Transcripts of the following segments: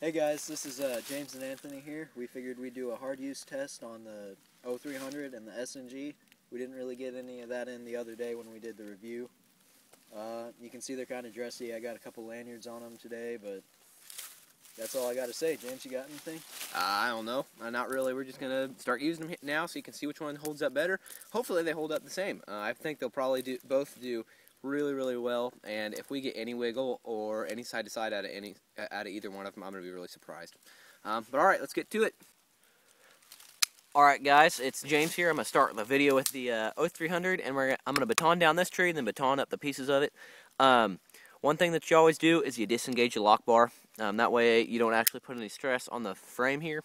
Hey guys, this is James and Anthony here. We figured we'd do a hard use test on the 0300 and the SnG. We didn't really get any of that in the other day when we did the review. You can see they're kind of dressy. I got a couple lanyards on them today, but that's all I got to say. James, you got anything? I don't know. Not really. We're just going to start using them now so you can see which one holds up better. Hopefully they hold up the same. I think they'll probably both do really well, and if we get any wiggle or any side to side out of either one of them, I'm going to be really surprised. But alright, let's get to it. Alright guys, it's James here. I'm going to start the video with the 0300, and I'm going to baton down this tree and then baton up the pieces of it. One thing that you always do is you disengage the lock bar. That way you don't actually put any stress on the frame here,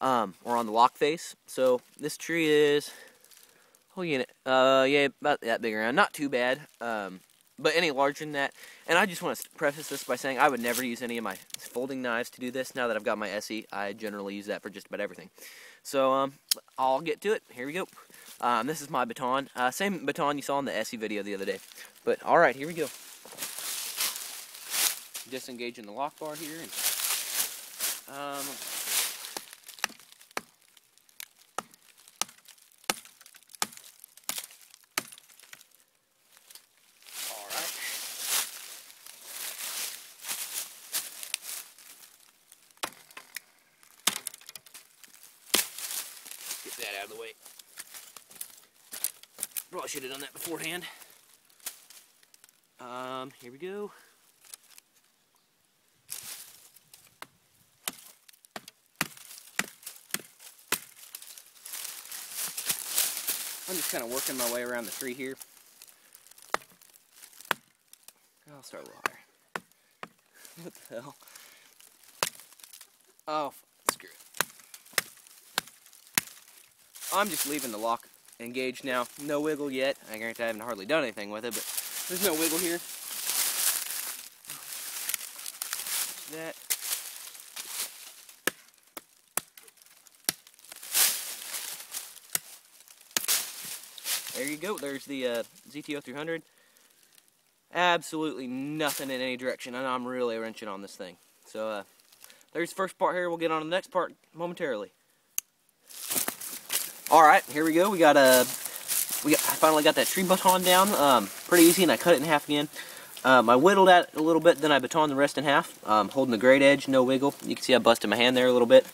or on the lock face. So this tree is, yeah, about that big around. Not too bad, but any larger than that. And I just want to preface this by saying I would never use any of my folding knives to do this. Now that I've got my SE, I generally use that for just about everything. So I'll get to it. Here we go. This is my baton. Same baton you saw in the SE video the other day. But alright, here we go. Disengaging the lock bar here. And, get that out of the way. Probably should have done that beforehand. Here we go. I'm just kind of working my way around the tree here. I'll start a little higher. What the hell? Oh, screw it. I'm just leaving the lock engaged now. No wiggle yet. I guarantee I haven't hardly done anything with it, but there's no wiggle here. That. There you go. There's the ZTO 300. Absolutely nothing in any direction, and I'm really wrenching on this thing. So there's the first part here. We'll get on to the next part momentarily. All right, here we go. I finally got that tree baton down. Pretty easy, and I cut it in half again. I whittled that a little bit, then I batoned the rest in half. Holding the great edge, no wiggle. You can see I busted my hand there a little bit.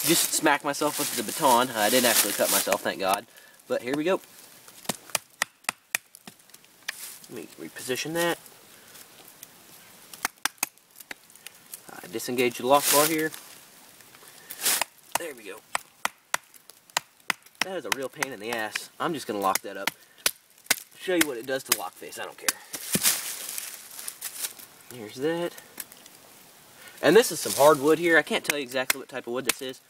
Just smacked myself with the baton. I didn't actually cut myself, thank God. But here we go. Let me reposition that. Disengage the lock bar here. There we go. That is a real pain in the ass. I'm just going to lock that up. Show you what it does to the lock face. I don't care. Here's that. And this is some hardwood here. I can't tell you exactly what type of wood this is,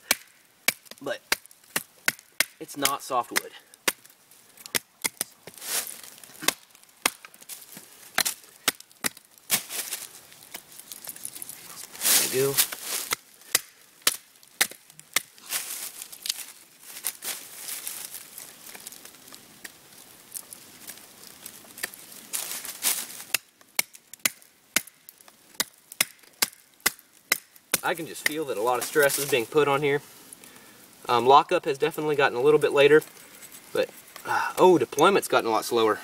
but it's not softwood. There we go. I can just feel that a lot of stress is being put on here. Lockup has definitely gotten a little bit later, but deployment's gotten a lot slower.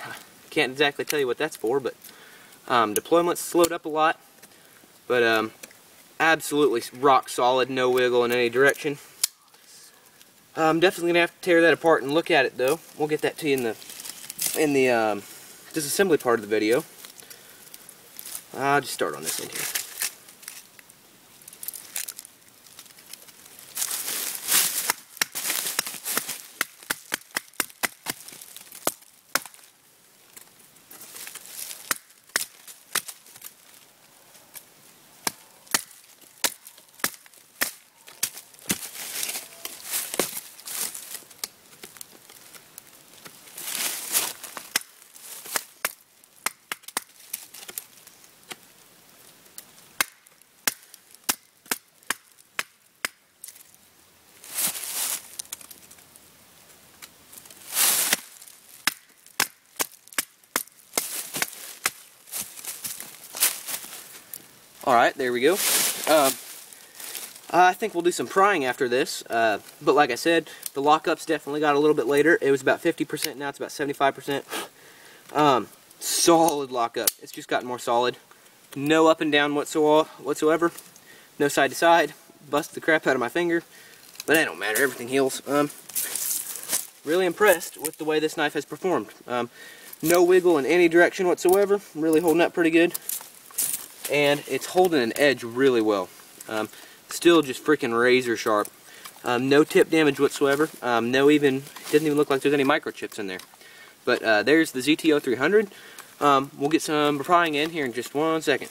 Can't exactly tell you what that's for, but deployment's slowed up a lot. But absolutely rock solid, no wiggle in any direction. I'm definitely gonna have to tear that apart and look at it though. We'll get that to you in the disassembly part of the video. I'll just start on this end here. Alright, there we go. I think we'll do some prying after this, but like I said, the lockup's definitely got a little bit later. It was about 50%, now it's about 75%. Solid lockup. It's just gotten more solid. No up and down whatsoever. No side to side. Busted the crap out of my finger, but that don't matter. Everything heals. Really impressed with the way this knife has performed. No wiggle in any direction whatsoever. Really holding up pretty good, and it's holding an edge really well. Still just freaking razor sharp. No tip damage whatsoever. Doesn't even look like there's any microchips in there. But there's the ZTO 300. We'll get some prying in here in just 1 second.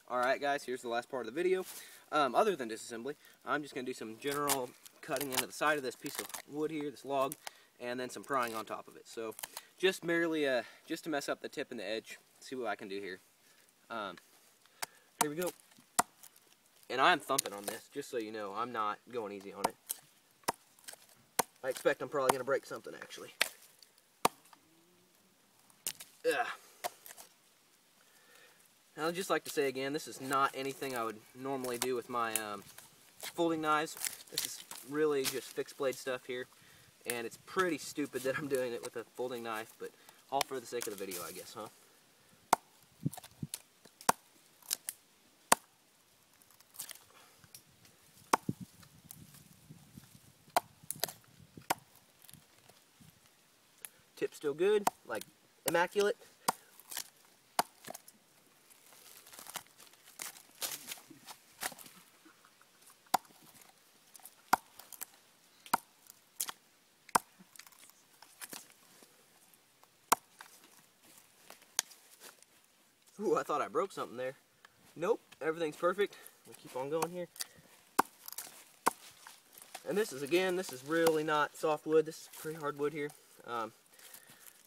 Alright guys, here's the last part of the video. Other than disassembly, I'm just going to do some general cutting into the side of this piece of wood here, this log, and then some prying on top of it. So just merely just to mess up the tip and the edge, see what I can do here. Here we go. And I'm thumping on this, just so you know, I'm not going easy on it. I expect I'm probably going to break something, actually. Ugh. Now, I'd just like to say again, this is not anything I would normally do with my folding knives. This is really just fixed blade stuff here, and it's pretty stupid that I'm doing it with a folding knife, but all for the sake of the video, I guess, huh? Tip's still good, like immaculate. Ooh, I thought I broke something there. Nope, everything's perfect. We'll keep on going here. And this is really not soft wood. This is pretty hard wood here.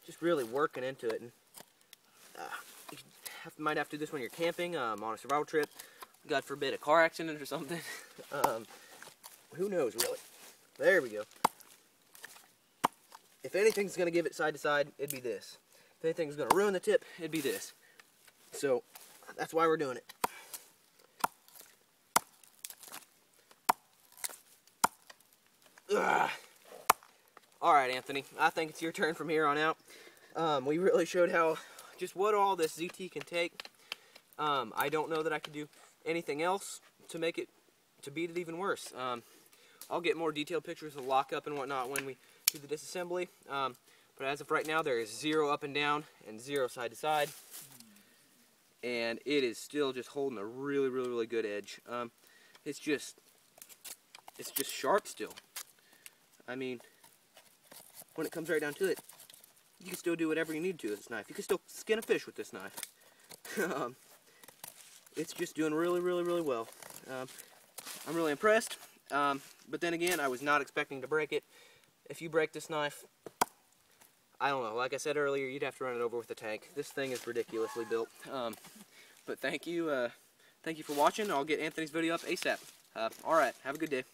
Just really working into it. And you might have to do this when you're camping, on a survival trip. God forbid a car accident or something. Who knows, really. There we go. If anything's going to give it side to side, it'd be this. If anything's going to ruin the tip, it'd be this. So, that's why we're doing it. Alright, Anthony, I think it's your turn from here on out. We really showed what all this ZT can take. I don't know that I could do anything else to beat it even worse. I'll get more detailed pictures of lockup and whatnot when we do the disassembly. But as of right now, there is 0 up and down and 0 side to side. And it is still just holding a really, really, really good edge. It's just sharp still. I mean, when it comes right down to it, you can still do whatever you need to with this knife. You can still skin a fish with this knife. It's just doing really, really, really well. I'm really impressed. But then again, I was not expecting to break it. If you break this knife, I don't know. Like I said earlier, you'd have to run it over with a tank. This thing is ridiculously built. But thank you for watching. I'll get Anthony's video up ASAP. All right, have a good day.